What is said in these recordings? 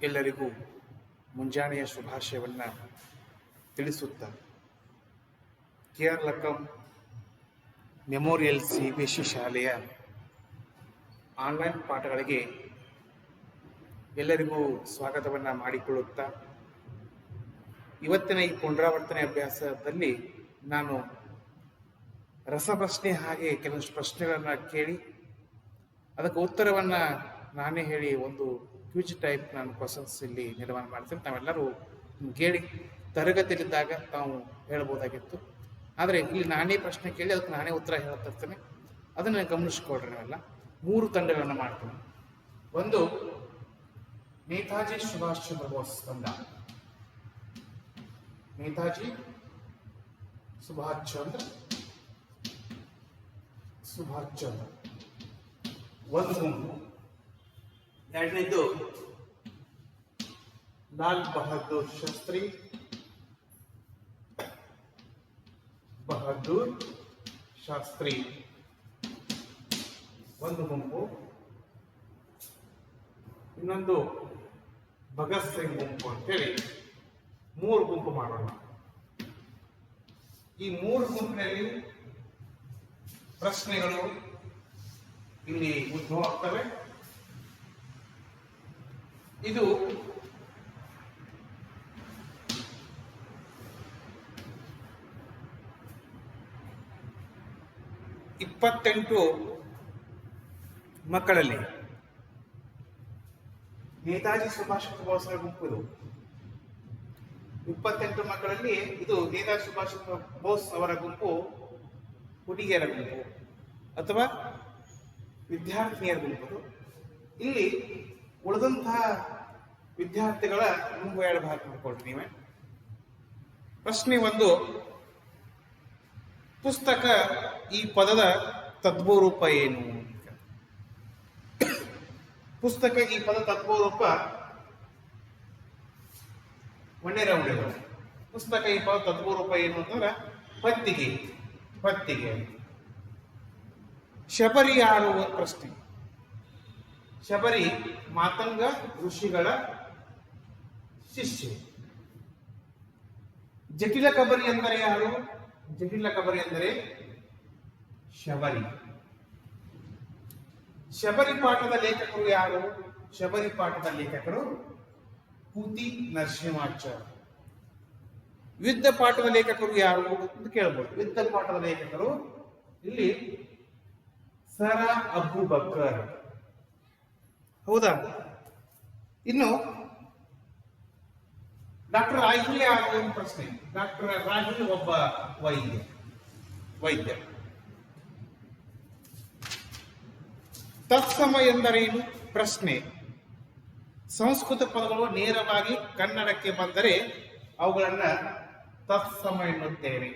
ಎಲ್ಲರಿಗೂ ಮುಂಜಾನೆಯ ಶುಭಾಶಯವನ್ನು ತಿಳಿಸುತ್ತಾ KR Lakkam memorial CBSE ಶಾಲೆಯ ಆನ್ಲೈನ್ ಪಾಠಗಳಿಗೆ ಎಲ್ಲರಿಗೂ ಸ್ವಾಗತವನ್ನು ಮಾಡಿಕೊಳ್ಳುತ್ತಾ ಇವತ್ತಿನ ಈ ಪುನರಾವರ್ತನೆ ಅಭ್ಯಾಸದಲ್ಲಿ ನಾನು ರಸಪ್ರಶ್ನೆ ಹಾಗೆ ಕೆಲವಷ್ಟು ಪ್ರಶ್ನೆಗಳನ್ನು ಕೇಳಿ ಅದಕ್ಕೆ ಉತ್ತರವನ್ನು ನಾನೇ ಹೇಳಿ ಒಂದು ಕ್ವಿಜ್ ಟೈಪ್ ನಾನು ಕ್ವಶನ್ಸ್ ಇಲ್ಲಿ ನಿರ್ಮಾಣ ಮಾಡ್ತೀನಿ. ತಾವೆಲ್ಲರೂ ಕೇಳಿ ತರಗತಿಯಲ್ಲಿದ್ದಾಗ ತಾವು ಹೇಳ್ಬೋದಾಗಿತ್ತು. ಆದರೆ ಇಲ್ಲಿ ನಾನೇ ಪ್ರಶ್ನೆ ಕೇಳಿ ಅದಕ್ಕೆ ನಾನೇ ಉತ್ತರ ಹೇಳ್ತಿರ್ತೇನೆ. ಅದನ್ನು ಗಮನಿಸ್ಕೊಳ್ರಿ. ನಾವೆಲ್ಲ 3 ತಂಡಗಳನ್ನು ಮಾಡ್ತೀನಿ. ಒಂದು ನೇತಾಜಿ ಸುಭಾಷ್ ಚಂದ್ರ ಬೋಸ್ ತಂಡ. ನೇತಾಜಿ ಸುಭಾಷ್ ಚಂದ್ರ ಒಂದು ಗುಂಪು. ಎರಡನೇದು ಲಾಲ್ ಬಹದ್ದೂರ್ ಶಾಸ್ತ್ರಿ ಒಂದು ಗುಂಪು. ಇನ್ನೊಂದು ಭಗತ್ ಸಿಂಗ್ ಗುಂಪು ಅಂತೇಳಿ 3 ಗುಂಪು ಮಾಡೋಣ. ಈ 3 ಗುಂಪಿನಲ್ಲಿ ಪ್ರಶ್ನೆಗಳು ಇಲ್ಲಿ ಉದ್ಭವ ಆಗ್ತವೆ. ಇದು ಇಪ್ಪತ್ತೆಂಟು ಮಕ್ಕಳಲ್ಲಿ ನೇತಾಜಿ ಸುಭಾಷ್ ಚಂದ್ರ ಬೋಸ್ ಗುಂಪು. ಇದು 28 ಮಕ್ಕಳಲ್ಲಿ ಇದು ನೇತಾಜಿ ಸುಭಾಷ್ ಚಂದ್ರ ಬೋಸ್ ಅವರ ಗುಂಪು ಹುಡುಗಿಯರ ಗುಂಪು ಅಥವಾ ವಿದ್ಯಾರ್ಥಿನಿಯರ ಗುಂಪು. ಇಲ್ಲಿ ಉಳಿದಂತಹ ವಿದ್ಯಾರ್ಥಿಗಳ ಗುಂಪು 2 ಭಾಗ ಮಾಡ್ಕೊಳ್ರಿ ನೀವೇ. ಪ್ರಶ್ನೆ 1, ಪುಸ್ತಕ ಈ ಪದದ ತದ್ಭವರೂಪ ಏನು? ಪುಸ್ತಕ ಈ ಪದ ತದ್ಭವರೂಪ ಒಂದೇ ರೌಂಡ್. ಪುಸ್ತಕ ಈ ಪದ ತದ್ಭವರೂಪ ಏನು ಅಂತಂದ್ರೆ ಹೊತ್ತಿಗೆ. ಶಬರಿ ಯಾರು ಪ್ರಶ್ನೆ. ಶಬರಿ ಮಾತಂಗ ಋಷಿಗಳ ಶಿಷ್ಯ. ಜಟಿಲ ಕಬರಿ ಅಂದರೆ ಯಾರು? ಜಟಿಲ ಕಬರಿ ಅಂದರೆ ಶಬರಿ. ಶಬರಿ ಪಾಠದ ಲೇಖಕರು ಯಾರು? ಶಬರಿ ಪಾಠದ ಲೇಖಕರು ಕೂತಿ ನರಸಿಂಹಾಚಾರ್ಯ. ಯುದ್ಧ ಪಾಠದ ಲೇಖಕರು ಯಾರು ಅಂತ ಕೇಳಬಹುದು. ಯುದ್ಧ ಪಾಠದ ಲೇಖಕರು ಇಲ್ಲಿ ಸರ ಅಬೂಬಕರ್. ಹೌದಾ? ಇನ್ನು ಡಾಕ್ಟರ್ ರಾಹಿಲ್ ಯಾರು ಪ್ರಶ್ನೆ. ಡಾಕ್ಟರ್ ರಾಹಿಲ್ ಒಬ್ಬ ವೈದ್ಯ. ತತ್ಸಮ ಎಂದರೇನು ಪ್ರಶ್ನೆ. ಸಂಸ್ಕೃತ ಪದಗಳು ನೇರವಾಗಿ ಕನ್ನಡಕ್ಕೆ ಬಂದರೆ ಅವುಗಳನ್ನ ತತ್ಸಮ ಎನ್ನುತ್ತೇವೆ.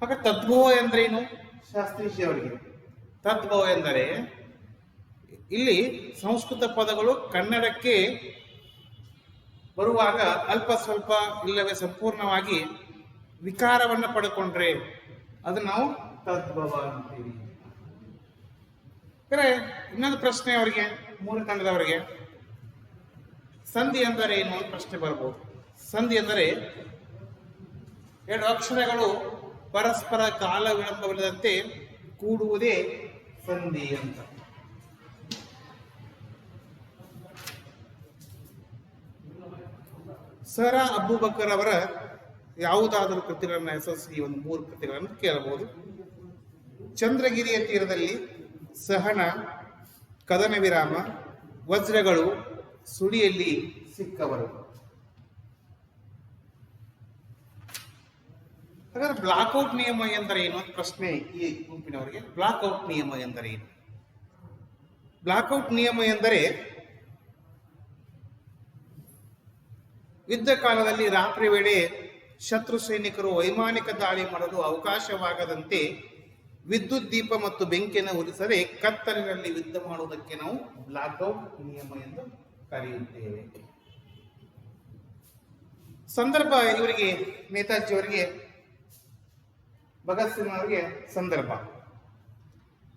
ಹಾಗೆ ತದ್ಭವ ಎಂದರೇನು? ಶಾಸ್ತ್ರೀಜಿ ಅವರಿಗೆ ತದ್ಭವ ಎಂದರೆ ಇಲ್ಲಿ ಸಂಸ್ಕೃತ ಪದಗಳು ಕನ್ನಡಕ್ಕೆ ಬರುವಾಗ ಅಲ್ಪ ಸ್ವಲ್ಪ ಇಲ್ಲವೇ ಸಂಪೂರ್ಣವಾಗಿ ವಿಕಾರವನ್ನು ಪಡ್ಕೊಂಡ್ರೆ ಅದು ನಾವು ತದ್ಭವ ಅಂತೀವಿ. ಇನ್ನೊಂದು ಪ್ರಶ್ನೆ ಅವರಿಗೆ, 3 ತಂಡದವರಿಗೆ, ಸಂಧಿ ಎಂದರೆ ಏನು ಅಂತ ಪ್ರಶ್ನೆ ಬರ್ಬೋದು. ಸಂಧಿ ಎಂದರೆ 2 ಅಕ್ಷರಗಳು ಪರಸ್ಪರ ಕಾಲ ವಿಳಂಬವಿಲ್ಲದಂತೆ ಕೂಡುವುದೇ ಸಂಧಿ ಅಂತ. ಸರ ಅಬೂಬಕರ್ ಅವರ ಯಾವುದಾದರೂ ಕೃತಿಗಳನ್ನು ಹೆಸರಿಸಿ ಒಂದು 3 ಕೃತಿಗಳನ್ನು ಕೇಳಬಹುದು. ಚಂದ್ರಗಿರಿಯ ತೀರದಲ್ಲಿ, ಸಹನ, ಕದನ ವಿರಾಮ, ವಜ್ರಗಳು, ಸುಳಿಯಲ್ಲಿ ಸಿಕ್ಕವರು. ಹಾಗಾದ್ರೆ ಬ್ಲಾಕ್ಔಟ್ ನಿಯಮ ಎಂದರೆ ಏನು ಅಂತ ಪ್ರಶ್ನೆ ಈ ಗುಂಪಿನವರಿಗೆ. ಬ್ಲಾಕ್ಔಟ್ ನಿಯಮ ಎಂದರೆ ಏನು? ಬ್ಲಾಕ್ಔಟ್ ನಿಯಮ ಎಂದರೆ ಯುದ್ಧ ಕಾಲದಲ್ಲಿ ರಾತ್ರಿ ವೇಳೆ ಶತ್ರು ಸೈನಿಕರು ವೈಮಾನಿಕ ದಾಳಿ ಮಾಡಲು ಅವಕಾಶವಾಗದಂತೆ ವಿದ್ಯುತ್ ದೀಪ ಮತ್ತು ಬೆಂಕಿಯನ್ನು ಉರಿಸದೆ ಕತ್ತಲಿನಲ್ಲಿ ಯುದ್ಧ ಮಾಡುವುದಕ್ಕೆ ನಾವು ಬ್ಲಾಕ್ಔಟ್ ನಿಯಮ ಎಂದು ಕರೆಯುತ್ತೇವೆ. ಸಂದರ್ಭ ಇವರಿಗೆ, ನೇತಾಜಿ ಅವರಿಗೆ, ಭಗತ್ ಸಿಂಗ್ ಅವರಿಗೆ ಸಂದರ್ಭ.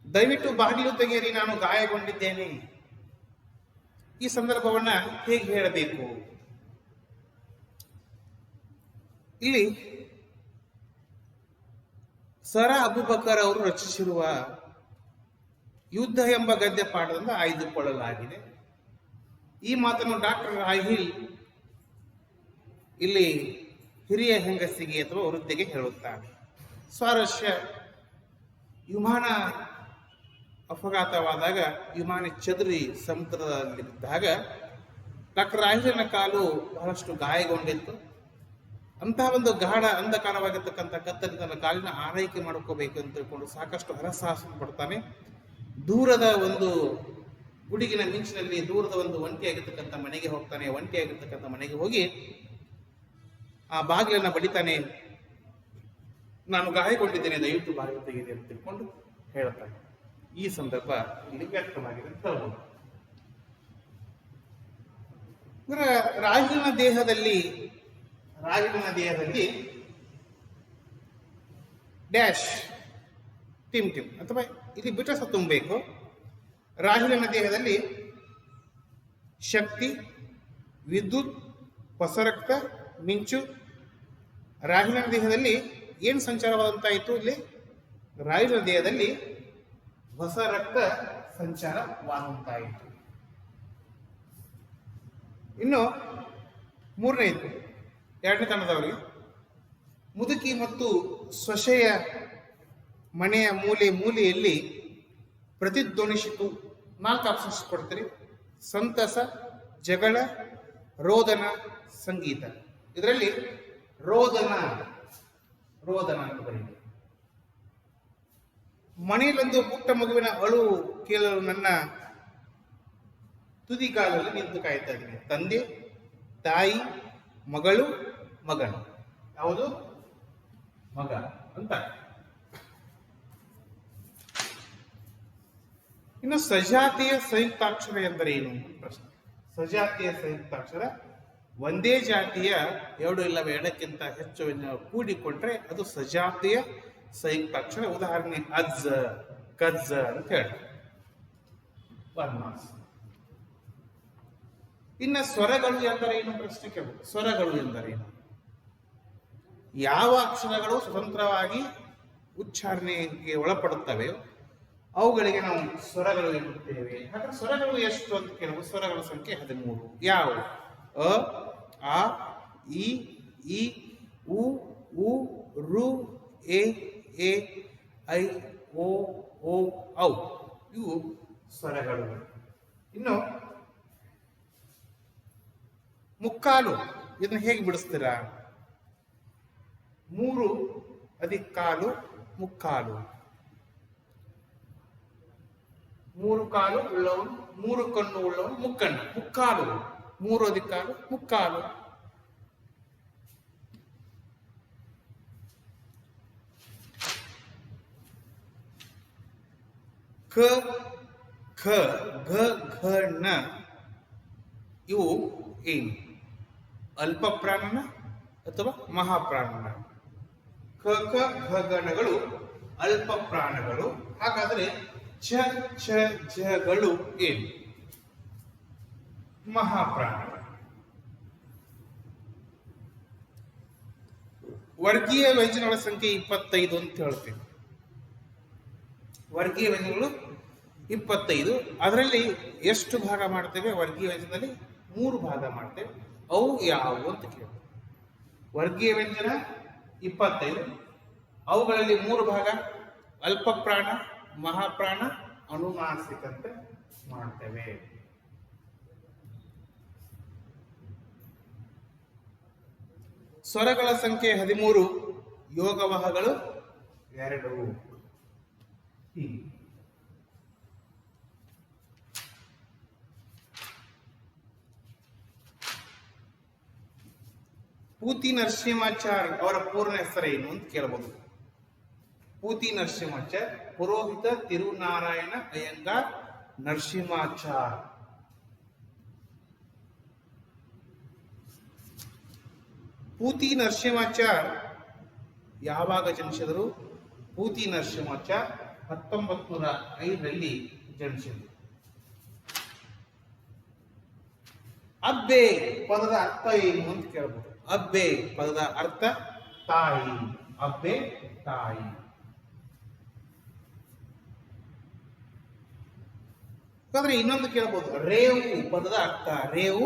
ದಯವಿಟ್ಟು ಬಾಗಿಲು ತೆಗೆಯಿರಿ, ನಾನು ಗಾಯಗೊಂಡಿದ್ದೇನೆ. ಈ ಸಂದರ್ಭವನ್ನ ಹೇಗೆ ಹೇಳಬೇಕು? ಇಲ್ಲಿ ಸರ ಅಬುಬಕರ್ ಅವರು ರಚಿಸಿರುವ ಯುದ್ಧ ಎಂಬ ಗದ್ಯ ಪಾಠದಿಂದ ಆಯ್ದುಕೊಳ್ಳಲಾಗಿದೆ. ಈ ಮಾತನ್ನು ಡಾಕ್ಟರ್ ರಾಹಿಲ್ ಇಲ್ಲಿ ಹಿರಿಯ ಹೆಂಗಸಿಗೆ ಅಥವಾ ವೃದ್ಧಿಗೆ ಹೇಳುತ್ತಾನೆ. ಸ್ವಾರಸ್ಯ, ವಿಮಾನ ಅಪಘಾತವಾದಾಗ ವಿಮಾನ ಚದುರಿ ಸಮುದ್ರದಲ್ಲಿ ಬಿದ್ದಾಗ ಡಾಕ್ಟರ್ ರಾಹಿಲನ ಕಾಲು ಬಹಳಷ್ಟು ಗಾಯಗೊಂಡಿತ್ತು. ಅಂತಹ ಒಂದು ಗಾಢ ಅಂಧಕಾರವಾಗಿರ್ತಕ್ಕಂಥ ಕತ್ತಲ್ಲಿ ತನ್ನ ಕಾಲಿನ ಆರೈಕೆ ಮಾಡ್ಕೋಬೇಕು ಅಂತ ತಿಳ್ಕೊಂಡು ಸಾಕಷ್ಟು ಹರಸಾಹಸ ಪಡ್ತಾನೆ. ದೂರದ ಒಂದು ಗುಡಿಗಿನ ಮಿಂಚಿನಲ್ಲಿ ದೂರದ ಒಂದು ಒಂಟಿಯಾಗಿರ್ತಕ್ಕಂಥ ಮನೆಗೆ ಹೋಗ್ತಾನೆ. ಒಂಟಿಯಾಗಿರ್ತಕ್ಕಂಥ ಮನೆಗೆ ಹೋಗಿ ಆ ಬಾಗಿಲನ್ನ ಬಡಿತಾನೆ. ನಾನು ಗಾಯಗೊಂಡಿದ್ದೇನೆ, ದಯವಿಟ್ಟು ಬಾಗಿಲು ತೆಗೆದೆ ಅಂತ ತಿಳ್ಕೊಂಡು ಹೇಳ್ತಾನೆ. ಈ ಸಂದರ್ಭ ಇಲ್ಲಿ ವ್ಯಕ್ತವಾಗಿದೆ ಅಂತ ಹೇಳ್ಬೋದು. ರಾಹಿಲನ ದೇಹದಲ್ಲಿ ಡ್ಯಾಶ್ ಟಿಮ್ ಅಥವಾ ಇಲ್ಲಿ ಬಿಟಸ ತುಂಬಬೇಕು. ರಾಹಿಲನ ದೇಹದಲ್ಲಿ ಶಕ್ತಿ, ವಿದ್ಯುತ್, ಹೊಸ ರಕ್ತ, ಮಿಂಚು. ರಾಹಿಲನ ದೇಹದಲ್ಲಿ ಏನು ಸಂಚಾರವಾದಂತಾಯಿತು? ಇಲ್ಲಿ ರಾಹಿಲನ ದೇಹದಲ್ಲಿ ಹೊಸ ರಕ್ತ ಸಂಚಾರವಾದಂತಾಯಿತು. ಇನ್ನು ಮೂರನೇದು, ಎರಡನೇ ತಂಡದವರಿಗೆ ಮುದುಕಿ ಮತ್ತು ಸೊಸೆಯ ಮನೆಯ ಮೂಲೆಯಲ್ಲಿ ಪ್ರತಿಧ್ವನಿಸಿತು. 4 ಆಪ್ಷನ್ಸ್ ಕೊಡ್ತೀರಿ: ಸಂತಸ, ಜಗಳ, ರೋದನ, ಸಂಗೀತ. ಇದರಲ್ಲಿ ರೋದನ ಅಂತ ಬರೀರಿ. ಮನೆಯಲ್ಲೊಂದು ಪುಟ್ಟ ಮಗುವಿನ ಅಳು ಕೇಳಲು ನನ್ನ ತುದಿಗಾಲಲ್ಲಿ ನಿಂತು ಕಾಯ್ತಾ ಇದ್ದೀನಿ. ತಂದೆ, ತಾಯಿ, ಮಗಳು, ಮಗನು. ಯಾವುದು? ಮಗ ಅಂತ. ಇನ್ನು ಸಜಾತಿಯ ಸಂಯುಕ್ತಾಕ್ಷರ ಎಂದರೆ ಏನು ಪ್ರಶ್ನೆ. ಸಜಾತಿಯ ಸಂಯುಕ್ತಾಕ್ಷರ ಒಂದೇ ಜಾತಿಯ 2 ಇಲ್ಲವೇ 2ಕ್ಕಿಂತ ಹೆಚ್ಚು ಕೂಡಿಕೊಂಡ್ರೆ ಅದು ಸಜಾತಿಯ ಸಂಯುಕ್ತಾಕ್ಷರ. ಉದಾಹರಣೆ ಅಜ್ಜ, ಕಜ್ಜ ಅಂತ ಹೇಳಿ. ಇನ್ನು ಸ್ವರಗಳು ಎಂದರೆ ಏನು ಪ್ರಶ್ನೆ ಕೇಳಬಹುದು. ಸ್ವರಗಳು ಎಂದರೇನು? ಯಾವ ಅಕ್ಷರಗಳು ಸ್ವತಂತ್ರವಾಗಿ ಉಚ್ಚಾರಣೆಗೆ ಒಳಪಡುತ್ತವೆ ಅವುಗಳಿಗೆ ನಾವು ಸ್ವರಗಳು ಎನ್ನುತ್ತೇವೆ. ಹಾಗಾದ್ರೆ ಸ್ವರಗಳು ಎಷ್ಟು ಅಂತ ಕೇಳಬಹುದು. ಸ್ವರಗಳ ಸಂಖ್ಯೆ 13. ಯಾವ? ಅ, ಆ, ಇ, ಉ, ರು, ಎ, ಐ, ಓ, ಔ. ಇವು ಸ್ವರಗಳು. ಇನ್ನು ಮುಕ್ಕಾಲು, ಇದನ್ನ ಹೇಗೆ ಬಿಡಿಸ್ತೀರಾ? 3 + ಕಾಲು ಮುಕ್ಕಾಲು. 3 ಕಾಲು ಉಳ್ಳವನು, 3 ಕಣ್ಣು ಉಳ್ಳವನು ಮುಕ್ಕಣ್ಣ. ಮುಕ್ಕಾಲು. 3 + ಕಾಲು ಮುಕ್ಕಾಲು. ಕ, ಖ, ಘ, ಘ, ನ ಇವು ಏನು? ಅಲ್ಪ ಪ್ರಾಣನ ಅಥವಾ ಮಹಾಪ್ರಾಣನ? ಕ, ಖ, ಘ, ಗಣಗಳು ಅಲ್ಪ ಪ್ರಾಣಗಳು. ಹಾಗಾದರೆ ಛ, ಛ, ಝಗಳು ಏನು? ಮಹಾಪ್ರಾಣಗಳು. ವರ್ಗೀಯ ವ್ಯಂಜನಗಳ ಸಂಖ್ಯೆ 25 ಅಂತ ಹೇಳ್ತೇವೆ. ವರ್ಗೀಯ ವ್ಯಂಜನಗಳು 25. ಅದರಲ್ಲಿ ಎಷ್ಟು ಭಾಗ ಮಾಡ್ತೇವೆ? ವರ್ಗೀಯ ವ್ಯಂಜನದಲ್ಲಿ 3 ಭಾಗ ಮಾಡ್ತೇವೆ. ಅವು ಯಾವುವು ಅಂತ ಕೇಳ್ತೇವೆ. ವರ್ಗೀಯ ವ್ಯಂಜನ 25, ಅವುಗಳಲ್ಲಿ 3 ಭಾಗ ಅಲ್ಪ ಪ್ರಾಣ, ಮಹಾಪ್ರಾಣ, ಅನುನಾಸಿಕ ಅಂತ ಮಾಡ್ತೇವೆ. ಸ್ವರಗಳ ಸಂಖ್ಯೆ 13, ಯೋಗವಾಹಗಳು 2. ಪೂತಿ ನರಸಿಂಹಾಚಾರ್ ಅವರ ಪೂರ್ಣ ಹೆಸರೇನು ಅಂತ ಕೇಳಬಹುದು. ಪೂತಿ ನರಸಿಂಹಾಚಾರ್, ಪುರೋಹಿತ ತಿರುನಾರಾಯಣ ಅಯ್ಯಂಗಾರ್ ನರಸಿಂಹಾಚಾರ್. ಪೂತಿ ನರಸಿಂಹಾಚಾರ್ ಯಾವಾಗ ಜನಿಸಿದರು? ಪೂತಿ ನರಸಿಂಹಾಚಾರ್ 1905ರಲ್ಲಿ ಜನಿಸಿದರು. ಅಬ್ಬೆ ಪದದ ಅರ್ಥ ಏನು ಅಂತ ಕೇಳಬಹುದು. ಅಬ್ಬೆ ಪದದ ಅರ್ಥ ತಾಯಿ. ಅಬ್ಬೆ ತಾಯಿ. ಹಾಗಾದ್ರೆ ಇನ್ನೊಂದು ಕೇಳಬಹುದು, ರೇವು ಪದದ ಅರ್ಥ. ರೇವು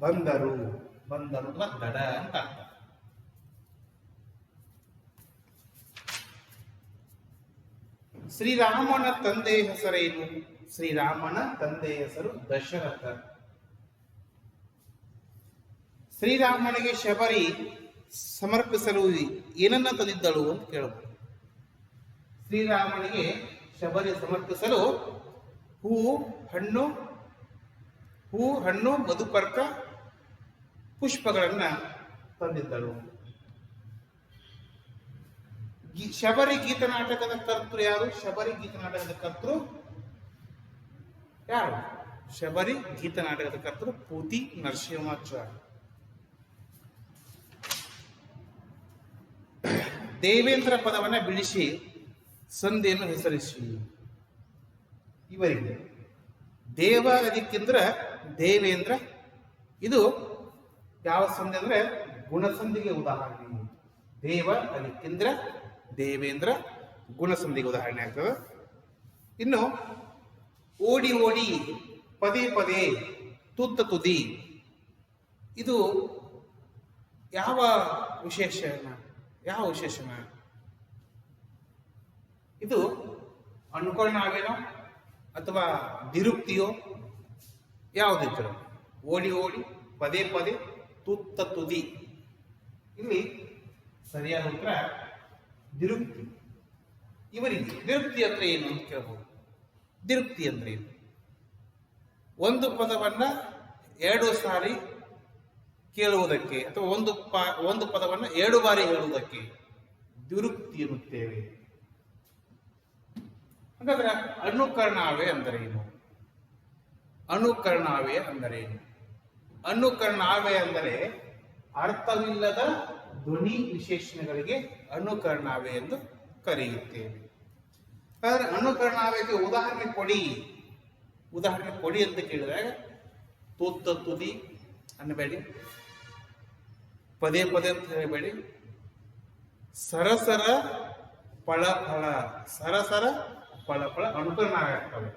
ಬಂದರು. ಬಂದರು ಅಥವಾ ದಡ ಅಂತ ಅರ್ಥ. ಶ್ರೀರಾಮನ ತಂದೆ ಹೆಸರೇನು? ಶ್ರೀರಾಮನ ತಂದೆಯ ಹೆಸರು ದಶರಥ. ಶ್ರೀರಾಮನಿಗೆ ಶಬರಿ ಸಮರ್ಪಿಸಲು ಏನನ್ನ ತಂದಿದ್ದಳು ಅಂತ ಕೇಳಬಹುದು. ಶ್ರೀರಾಮನಿಗೆ ಶಬರಿ ಸಮರ್ಪಿಸಲು ಹೂವು, ಹಣ್ಣು, ಮಧುಪರ್ಕ, ಪುಷ್ಪಗಳನ್ನ ತಂದಿದ್ದಳು. ಶಬರಿ ಗೀತನಾಟಕದ ಕರ್ತೃ ಯಾರು? ಶಬರಿ ಗೀತನಾಟಕದ ಕರ್ತೃ ಯಾರು? ಶಬರಿ ಗೀತನಾಟಕದ ಕರ್ತೃ ಪೂತಿ ನರಸಿಂಹಾಚಾರ್ಯ. ದೇವೇಂದ್ರ ಪದವನ್ನ ಬಿಡಿಸಿ ಸಂಧಿಯನ್ನು ಹೆಸರಿಸಿ. ಇವರಿಗೆ ದೇವ ಅದಕ್ಕೆಂದ್ರ ದೇವೇಂದ್ರ. ಇದು ಯಾವ ಸಂಧಿ ಅಂದ್ರೆ ಗುಣಸಂಧಿಗೆ ಉದಾಹರಣೆ. ದೇವ ಅದಕ್ಕೆಂದ್ರ ದೇವೇಂದ್ರ ಗುಣಸಂಧಿಗೆ ಉದಾಹರಣೆ ಆಗ್ತದೆ. ಇನ್ನು ಓಡಿ ಓಡಿ, ಪದೇ ಪದೇ, ತುತ್ತ ತುದಿ, ಇದು ಯಾವ ವಿಶೇಷಣ? ಇದು ಅನುಕರಣವೇನೋ ಅಥವಾ ದಿರುಕ್ತಿಯೋ? ಯಾವುದಿದ್ರು? ಓಡಿ ಓಡಿ, ಪದೇ ಪದೇ, ತುತ್ತ ತುದಿ. ಇಲ್ಲಿ ಸರಿಯಾದ ಉತ್ತರ ದಿರುಕ್ತಿ. ಇವರಿಗೆ ದಿರುಕ್ತಿ ಅಂದ್ರೆ ಏನು ಅಂತ ಕೇಳಬಹುದು. ದಿರುಕ್ತಿ ಅಂದ್ರೆ ಏನು? ಒಂದು ಪದವನ್ನ ಎರಡು ಸಾರಿ ಕೇಳುವುದಕ್ಕೆ ಅಥವಾ ಒಂದು ಪದವನ್ನ ಎರಡು ಬಾರಿ ಹೇಳುವುದಕ್ಕೆ ದಿರುಕ್ತಿ ಎನ್ನುತ್ತೇವೆ. ಹಾಗಾದ್ರೆ ಅನುಕರಣಾವೆ ಅಂದರೇನು? ಅನುಕರಣಾವೆ ಅಂದರೇನು? ಅನುಕರಣಾವೆ ಅಂದರೆ ಅರ್ಥವಿಲ್ಲದ ಧ್ವನಿ ವಿಶೇಷಣಗಳಿಗೆ ಅನುಕರಣಾವೆ ಎಂದು ಕರೆಯುತ್ತೇವೆ. ಹಾಗಾದ್ರೆ ಅನುಕರಣಾವೆಗೆ ಉದಾಹರಣೆ ಕೊಡಿ ಅಂತ ಕೇಳಿದಾಗ ತುತ್ತ ತುದಿ ಅನ್ನಬೇಡಿ, ಪದೇ ಪದೇ ಅಂತ ಹೇಳಬೇಡಿ, ಸರಸರ ಫಳ ಸರಸರ ಫಳ ಅನುಕರಣ ಆಗ್ತವೆ.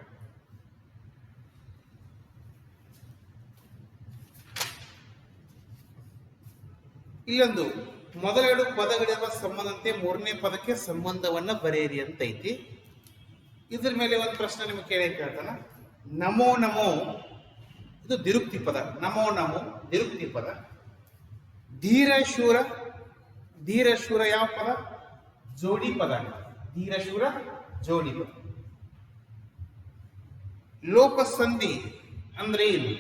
ಇಲ್ಲೊಂದು ಮೊದಲೆರಡು ಪದಗಳಿರುವ ಸಂಬಂಧಂತೆ ಮೂರನೇ ಪದಕ್ಕೆ ಸಂಬಂಧವನ್ನ ಬರೆಯಿರಿ ಅಂತ ಐತಿ. ಇದ್ರ ಮೇಲೆ ಒಂದು ಪ್ರಶ್ನೆ ನಿಮಗೆ ಕೇಳ್ತಾನ. ನಮೋ ನಮೋ ಇದು ದಿರುಕ್ತಿ ಪದ. ನಮೋ ನಮೋ ದಿರುಕ್ತಿ ಪದ. ಧೀರ ಶೂರ ಯಾವ ಪದ? ಜೋಡಿ ಪದ. ಧೀರ ಶೂರ ಜೋಡಿ ಪದ. ಲೋಪಸಂಧಿ ಅಂದ್ರೆ ಏನು?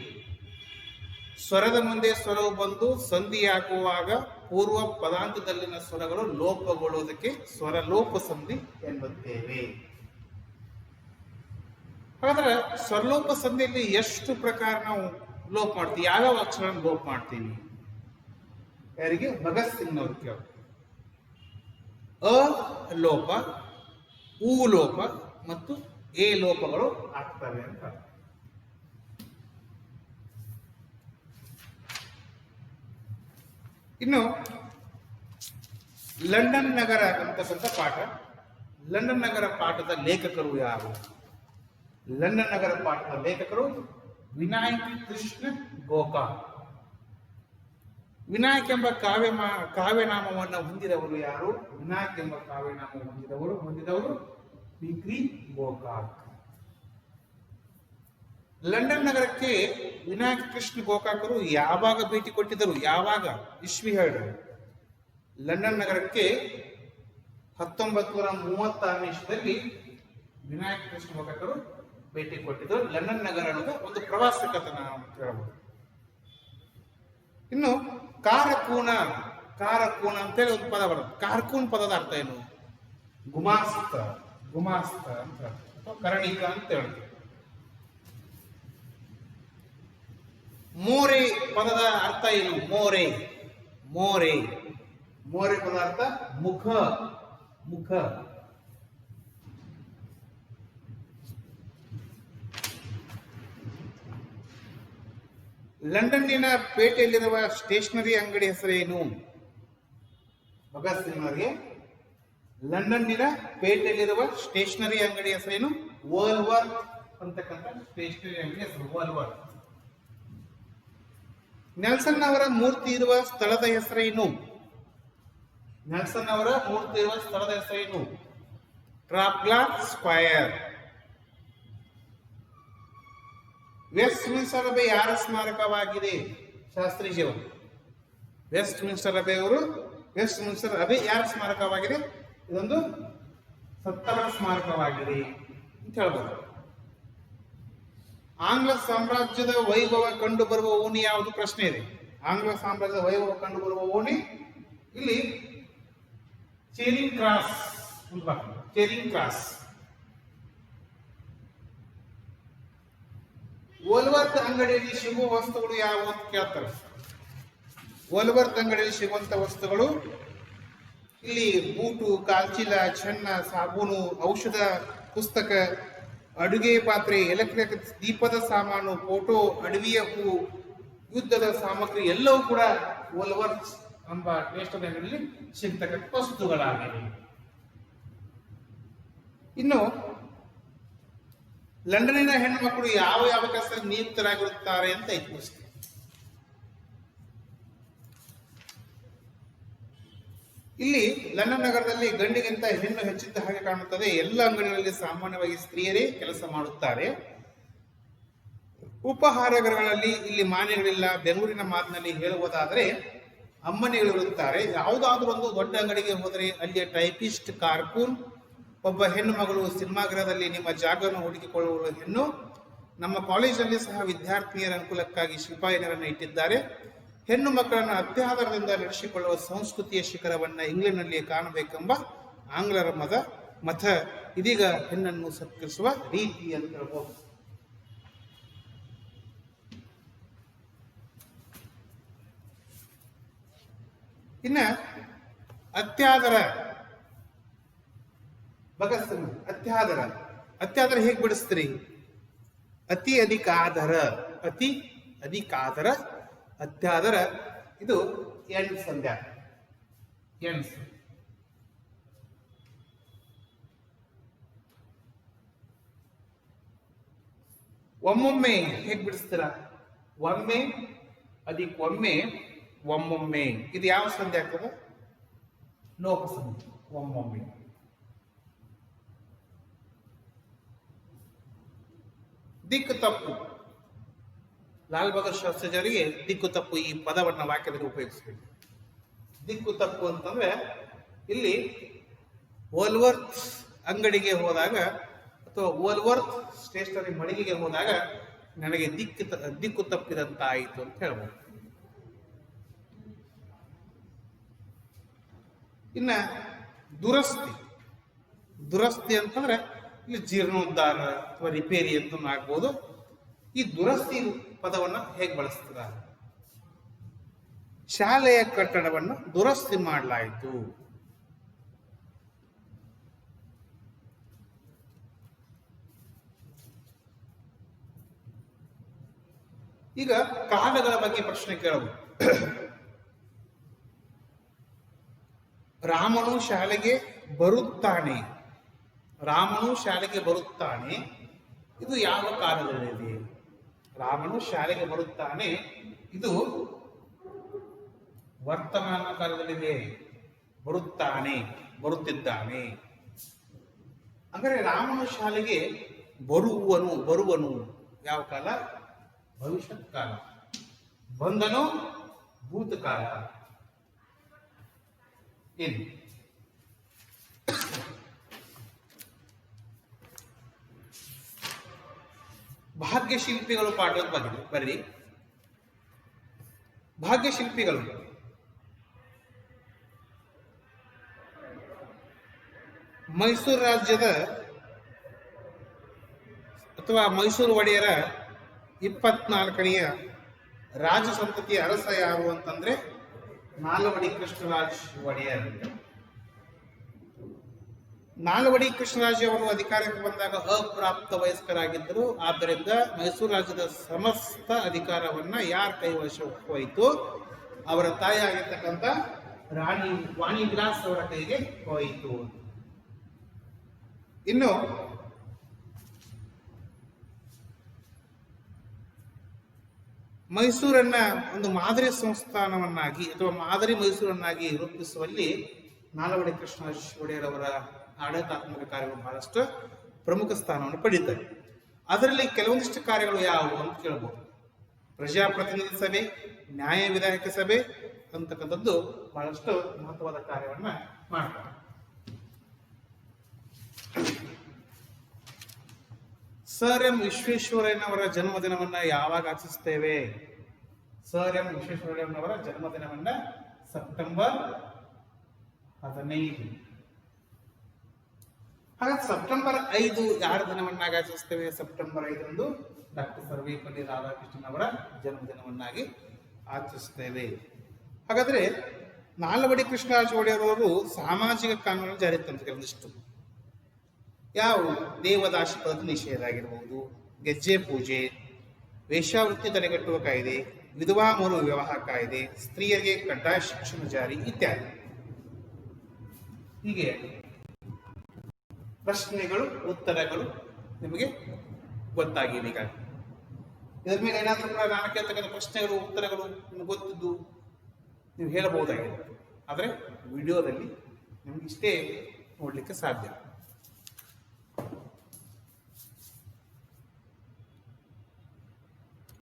ಸ್ವರದ ಮುಂದೆ ಸ್ವರವು ಬಂದು ಸಂಧಿಯಾಗುವಾಗ ಪೂರ್ವ ಪದಾಂತದಲ್ಲಿನ ಸ್ವರಗಳು ಲೋಪಗೊಳ್ಳುವುದಕ್ಕೆ ಸ್ವರ ಲೋಪ ಸಂಧಿ ಎನ್ನುತ್ತೇವೆ. ಹಾಗಾದ್ರೆ ಸ್ವರಲೋಪ ಸಂಧಿಯಲ್ಲಿ ಎಷ್ಟು ಪ್ರಕಾರ ನಾವು ಲೋಪ ಮಾಡ್ತೀವಿ? ಯಾವ್ಯಾವ ಅಕ್ಷರ ಲೋಪ ಮಾಡ್ತೀವಿ? ಯಾರಿಗೆ? ಭಗತ್ ಸಿಂಗ್ ಅವ್ರು ಕೇಳ. ಅ ಲೋಪ, ಉ ಲೋಪ ಮತ್ತು ಎ ಲೋಪಗಳು ಆಗ್ತವೆ ಅಂತ. ಇನ್ನು ಲಂಡನ್ ನಗರ ಅಂತಕ್ಕಂಥ ಪಾಠ. ಲಂಡನ್ ನಗರ ಪಾಠದ ಲೇಖಕರು ಯಾರು? ಲಂಡನ್ ನಗರ ಪಾಠದ ಲೇಖಕರು ವಿನಾಯಕ್ ಕೃಷ್ಣ ಗೋಕಾಕ್. ವಿನಾಯಕ್ ಎಂಬ ಕಾವ್ಯನಾಮವನ್ನು ಹೊಂದಿದವರು ಯಾರು? ವಿನಾಯಕ್ ಎಂಬ ಕಾವ್ಯನಾಮ ಹೊಂದಿದವರು ವಿ.ಕ್ರಿ. ಗೋಕಾಕ್. ಲಂಡನ್ ನಗರಕ್ಕೆ ವಿನಾಯಕ್ ಕೃಷ್ಣ ಗೋಕಾಕರು ಯಾವಾಗ ಭೇಟಿ ಕೊಟ್ಟಿದ್ದರು? ಯಾವಾಗ? ಇಸ್ವಿ ಹೇಳಿ. ಲಂಡನ್ ನಗರಕ್ಕೆ 1936ನೇ ಇಸ್ವಿಯಲ್ಲಿ ವಿನಾಯಕ್ ಕೃಷ್ಣ ಗೋಕಾಕರು ಭೇಟಿ ಕೊಟ್ಟಿದ್ದರು. ಲಂಡನ್ ನಗರ ಅನ್ನೋದು ಒಂದು ಪ್ರವಾಸ ಕಥನ ಅಂತ ಹೇಳಬಹುದು. ಇನ್ನು ಕಾರಕೂನ ಅಂತೇಳಿ ಒಂದು ಪದ ಬರುತ್ತೆ. ಕಾರ್ಕೂನ್ ಪದದ ಅರ್ಥ ಏನು? ಗುಮಾಸ್ತ ಅಂತ ಅಥವಾ ಕರಣಿಕ ಅಂತ ಹೇಳ್ತೀವಿ. ಮೋರೆ ಪದದ ಅರ್ಥ ಏನು? ಮೋರೆ ಪದ ಅರ್ಥ ಮುಖ. ಲಂಡನ್ನಿನ ಪೇಟೆಯಲ್ಲಿರುವ ಸ್ಟೇಷನರಿ ಅಂಗಡಿ ಹೆಸರೇನು? ಭಗತ್ ಸಿಂಗ್ ಅವರಿಗೆ ಲಂಡನ್ನಿನ ಪೇಟೆಯಲ್ಲಿರುವ ಸ್ಟೇಷನರಿ ಅಂಗಡಿ ಹೆಸರೇನು? ವೋಲ್ವರ್ತ್ ಅಂತಕ್ಕಂಥ ಸ್ಟೇಷನರಿ ಅಂಗಡಿ ಹೆಸರು ವೋಲ್ವರ್ತ್. ನೆಲ್ಸನ್ ಅವರ ಮೂರ್ತಿ ಇರುವ ಸ್ಥಳದ ಹೆಸರೇನು? ನೆಲ್ಸನ್ ಅವರ ಮೂರ್ತಿ ಇರುವ ಸ್ಥಳದ ಹೆಸರೇನು? Trafalgar square. Westminster abbey ಯಾರ ಸ್ಮಾರಕವಾಗಿದೆ? ಶಾಸ್ತ್ರೀಜಿಯವರು. ವೆಸ್ಟ್ ಮಿನ್ಸ್ಟರ್ ಅಬೆ ಯಾರ ಸ್ಮಾರಕವಾಗಿದೆ? ಇದೊಂದು ಸತ್ತವರ ಸ್ಮಾರಕವಾಗಿದೆ ಅಂತ ಹೇಳ್ಬೋದು. ಆಂಗ್ಲ ಸಾಮ್ರಾಜ್ಯದ ವೈಭವ ಕಂಡು ಬರುವ ಓಣಿ ಯಾವುದು? ಪ್ರಶ್ನೆ ಇದೆ. ಆಂಗ್ಲ ಸಾಮ್ರಾಜ್ಯದ ವೈಭವ ಕಂಡು ಬರುವ ಓಣಿ ಇಲ್ಲಿ Charing Cross. Charing Cross. Woolworth ಅಂಗಡಿಯಲ್ಲಿ ಸಿಗುವ ವಸ್ತುಗಳು ಯಾವುವು ಅಂತ ಕೇಳ್ತಾರೆ. ವೋಲ್ವರ್ತ್ ಅಂಗಡಿಯಲ್ಲಿ ಸಿಗುವಂತ ವಸ್ತುಗಳು ಇಲ್ಲಿ ಬೂಟು, ಕಾಲ್ಚೀಲ, ಚೆನ್ನ, ಸಾಬೂನು, ಔಷಧ, ಪುಸ್ತಕ, ಅಡುಗೆ ಪಾತ್ರೆ, ಎಲೆಕ್ಟ್ರಿಕ್ ದೀಪದ ಸಾಮಾನು, ಫೋಟೋ, ಅಡವಿಯ ಹೂ, ಯುದ್ಧದ ಸಾಮಗ್ರಿ ಎಲ್ಲವೂ ಕೂಡ ವೋಲ್ವರ್ತ್ ಎಂಬ ಸ್ಟೇಷನರಿ ಅಂಗಡಿಯಲ್ಲಿ ಸಿಗ್ತಕ್ಕಂಥ ವಸ್ತುಗಳಾಗಿವೆ. ಇನ್ನು ಲಂಡನ್ನಿನ ಹೆಣ್ಣು ಮಕ್ಕಳು ಯಾವ ಯಾವ ಕೆಲಸದಲ್ಲಿ ನಿಯುಕ್ತರಾಗಿರುತ್ತಾರೆ ಅಂತ ಪ್ರಶ್ನೆ. ಇಲ್ಲಿ ಲಂಡನ್ ನಗರದಲ್ಲಿ ಗಂಡಿಗಿಂತ ಹೆಣ್ಣು ಹೆಚ್ಚಿದ್ದ ಹಾಗೆ ಕಾಣುತ್ತದೆ. ಎಲ್ಲ ಅಂಗಡಿಗಳಲ್ಲಿ ಸಾಮಾನ್ಯವಾಗಿ ಸ್ತ್ರೀಯರೇ ಕೆಲಸ ಮಾಡುತ್ತಾರೆ. ಉಪಹಾರಗೃಹಗಳಲ್ಲಿ ಇಲ್ಲಿ ಮಾನ್ಯಗಳಿಲ್ಲ. ಬೆಂಗಳೂರಿನ ಮಾತಿನಲ್ಲಿ ಹೇಳುವುದಾದರೆ ಅಮ್ಮನಿಗಳಿರುತ್ತಾರೆ. ಯಾವುದಾದ್ರೂ ಒಂದು ದೊಡ್ಡ ಅಂಗಡಿಗೆ ಹೋದರೆ ಅಲ್ಲಿಯ ಟೈಪಿಸ್ಟ್, ಕಾರ್ಕೂನ್, ಒಬ್ಬ ಹೆಣ್ಣು ಮಗಳು ಸಿನಿಮಾಗೃಹದಲ್ಲಿ ನಿಮ್ಮ ಜಾಗವನ್ನು ಹುಡುಕಿಕೊಳ್ಳುವ ಹೆಣ್ಣು. ನಮ್ಮ ಕಾಲೇಜಲ್ಲಿ ಸಹ ವಿದ್ಯಾರ್ಥಿನಿಯರ ಅನುಕೂಲಕ್ಕಾಗಿ ಶಿಲ್ಪಾಯನರನ್ನು ಇಟ್ಟಿದ್ದಾರೆ. ಹೆಣ್ಣು ಮಕ್ಕಳನ್ನು ಅತ್ಯಾಧಾರದಿಂದ ನಡೆಸಿಕೊಳ್ಳುವ ಸಂಸ್ಕೃತಿಯ ಶಿಖರವನ್ನು ಇಂಗ್ಲೆಂಡ್ನಲ್ಲಿ ಕಾಣಬೇಕೆಂಬ ಆಂಗ್ಲರ ಮತ ಇದೀಗ ಹೆಣ್ಣನ್ನು ಸತ್ಕರಿಸುವ ರೀತಿ ಅಂತ ಹೇಳ್ಬೋದು. ಇನ್ನ ಅತ್ಯಾದರ ಭಗತ್ ಸಿಂಗ್ ಅತ್ಯಾದರ ಹೇಗೆ ಬಿಡಿಸ್ತೀರಿ? ಅತಿ ಅಧಿಕ ಆದರ, ಅತಿ ಅಧಿಕ ಆದರ, ಅತ್ಯಾದರ. ಇದು ಎಂಡ್ ಸಂಧ್ಯಾ. ಎಂಡ್ಸ್. ಒಮ್ಮೊಮ್ಮೆ ಹೇಗೆ ಬಿಡಿಸ್ತೀರ? ಒಮ್ಮೆ ಅಧಿಕ ಒಮ್ಮೆ, ಒಮ್ಮೊಮ್ಮೆ. ಇದು ಯಾವ ಸಂಧಿ ಆಗ್ತದೆ? ಲೋಪ ಸಂಧಿ. ಒಮ್ಮೊಮ್ಮೆ. ದಿಕ್ಕು ತಪ್ಪು. ಲಾಲ್ ಬಹದ್ದೂರ್ ಶಾಸ್ತ್ರಿಯವರಿಗೆ ದಿಕ್ಕು ತಪ್ಪು ಈ ಪದವನ್ನು ವಾಕ್ಯದಲ್ಲಿ ಉಪಯೋಗಿಸಬೇಕು. ದಿಕ್ಕು ತಪ್ಪು ಅಂತಂದ್ರೆ ಇಲ್ಲಿ ವೋಲ್ವರ್ತ್ ಅಂಗಡಿಗೆ ಹೋದಾಗ ಅಥವಾ ವೋಲ್ವರ್ತ್ ಸ್ಟೇಷನರಿ ಮಳಿಗೆಗೆ ಹೋದಾಗ ನನಗೆ ದಿಕ್ಕು ತಪ್ಪಿದಂತ ಆಯಿತು ಅಂತ ಹೇಳ್ಬೋದು. ಇನ್ನ ದುರಸ್ತಿ ಅಂತಂದ್ರೆ ಇಲ್ಲಿ ಜೀರ್ಣೋದ್ಧಾರ ಅಥವಾ ರಿಪೇರಿ ಅಂತ ಆಗ್ಬೋದು. ಈ ದುರಸ್ತಿ ಪದವನ್ನ ಹೇಗೆ ಬಳಸ್ತೀರ? ಶಾಲೆಯ ಕಟ್ಟಡವನ್ನು ದುರಸ್ತಿ ಮಾಡಲಾಯಿತು. ಈಗ ಕಾಲಗಳ ಬಗ್ಗೆ ಪ್ರಶ್ನೆ ಕೇಳಬಹುದು. ರಾಮನು ಶಾಲೆಗೆ ಬರುತ್ತಾನೆ. ಇದು ಯಾವ ಕಾಲದಲ್ಲಿದೆ? ರಾಮನು ಶಾಲೆಗೆ ಬರುತ್ತಾನೆ, ಇದು ವರ್ತಮಾನ ಕಾಲದಲ್ಲಿದೆ. ಬರುತ್ತಿದ್ದಾನೆ ಅಂದರೆ ರಾಮನು ಶಾಲೆಗೆ ಬರುವನು ಯಾವ ಕಾಲ? ಭವಿಷ್ಯತ್ ಕಾಲ. ಬಂದನು ಭೂತಕಾಲ. ಏನು ಭಾಗ್ಯಶಿಲ್ಪಿಗಳು ಪಾಠದ ಬಗ್ಗೆ ಬರ್ರಿ. ಭಾಗ್ಯಶಿಲ್ಪಿಗಳು ಮೈಸೂರು ರಾಜ್ಯದ ಅಥವಾ ಮೈಸೂರು ಒಡೆಯರ 24ನೆಯ ರಾಜ ಸಂತತಿಯ ಅರಸ ಯಾರು ಅಂತಂದ್ರೆ ನಾಲ್ವಡಿ ಕೃಷ್ಣರಾಜ ಒಡೆಯರ್. ನಾಲ್ವಡಿ ಕೃಷ್ಣರಾಜ ಅವರು ಅಧಿಕಾರಕ್ಕೆ ಬಂದಾಗ ಅಪ್ರಾಪ್ತ ವಯಸ್ಕರಾಗಿದ್ದರು. ಆದ್ದರಿಂದ ಮೈಸೂರು ರಾಜ್ಯದ ಸಮಸ್ತ ಅಧಿಕಾರವನ್ನ ಯಾರ ಕೈವಶಕ್ಕೆ ಹೋಯಿತು? ಅವರ ತಾಯಿ ಆಗಿರ್ತಕ್ಕಂಥ ರಾಣಿ ವಾಣಿ ವಿಲಾಸ್ ಅವರ ಕೈಗೆ ಹೋಯಿತು. ಇನ್ನು ಮೈಸೂರನ್ನ ಒಂದು ಮಾದರಿ ಸಂಸ್ಥಾನವನ್ನಾಗಿ ಅಥವಾ ಮಾದರಿ ಮೈಸೂರನ್ನಾಗಿ ರೂಪಿಸುವಲ್ಲಿ ನಾಲ್ವಡಿ ಕೃಷ್ಣರಾಜ ಒಡೆಯರ್ ಅವರ ಆಡಳಿತಾತ್ಮಕ ಕಾರ್ಯಗಳು ಬಹಳಷ್ಟು ಪ್ರಮುಖ ಸ್ಥಾನವನ್ನು ಪಡೀತಾರೆ. ಅದರಲ್ಲಿ ಕೆಲವೊಂದಿಷ್ಟು ಕಾರ್ಯಗಳು ಯಾವುವು ಅಂತ ಕೇಳಬಹುದು. ಪ್ರಜಾಪ್ರತಿನಿಧಿ ಸಭೆ, ನ್ಯಾಯ ವಿಧಾಯಕ ಸಭೆ ಅಂತಕ್ಕಂಥದ್ದು ಬಹಳಷ್ಟು ಮಹತ್ವದ ಕಾರ್ಯವನ್ನ ಮಾಡ್ತಾರೆ. ಸರ್ ಎಂ ವಿಶ್ವೇಶ್ವರಯ್ಯನವರ ಜನ್ಮದಿನವನ್ನ ಯಾವಾಗ ಆಚರಿಸ್ತೇವೆ? ಸರ್ ಎಂ ವಿಶ್ವೇಶ್ವರಯ್ಯನವರ ಜನ್ಮದಿನವನ್ನ ಸೆಪ್ಟೆಂಬರ್ 15. ಹಾಗಾದ್ರೆ ಸೆಪ್ಟೆಂಬರ್ 5 ಯಾರ ದಿನವನ್ನಾಗಿ ಆಚರಿಸ್ತೇವೆ? ಸೆಪ್ಟೆಂಬರ್ 5ರಂದು ಡಾಕ್ಟರ್ ಸರ್ವೇಪಲ್ಲಿ ರಾಧಾಕೃಷ್ಣನ್ ಅವರ ಜನ್ಮದಿನವನ್ನಾಗಿ ಆಚರಿಸ್ತೇವೆ. ಹಾಗಾದ್ರೆ ನಾಲ್ವಡಿ ಕೃಷ್ಣರಾಜ ಒಡೆಯರ್ ಅವರು ಸಾಮಾಜಿಕ ಕಾನೂನು ಜಾರಿ ತಂತ್ರ ಒಂದಿಷ್ಟು ಯಾವ ದೇವದಾಸಿ ಪದ್ಧತಿ ನಿಷೇಧ ಆಗಿರಬಹುದು, ಗೆಜ್ಜೆ ಪೂಜೆ, ವೇಶ್ಯಾವೃತ್ತಿ ತಡೆಗಟ್ಟುವ ಕಾಯ್ದೆ, ವಿಧವಾ ಮರು ವಿವಾಹ ಕಾಯ್ದೆ, ಸ್ತ್ರೀಯರಿಗೆ ಕಡ್ಡಾಯ ಶಿಕ್ಷಣ ಜಾರಿ ಇತ್ಯಾದಿ. ಹೀಗೆ ಪ್ರಶ್ನೆಗಳು ಉತ್ತರಗಳು ನಿಮಗೆ ಗೊತ್ತಾಗಿದೆ. ಈಗ ಇದರ ಮೇಲೆ ಏನಾದರೂ ಕೂಡ ನಾನು ಕೇಳ್ತಕ್ಕಂಥ ಪ್ರಶ್ನೆಗಳು ಉತ್ತರಗಳು ನಿಮ್ಗೆ ಗೊತ್ತಿದ್ದು ನೀವು ಹೇಳಬಹುದಾಗಿದೆ. ಆದರೆ ವಿಡಿಯೋದಲ್ಲಿ ನಿಮ್ಗೆ ಇಷ್ಟೇ ನೋಡ್ಲಿಕ್ಕೆ ಸಾಧ್ಯ.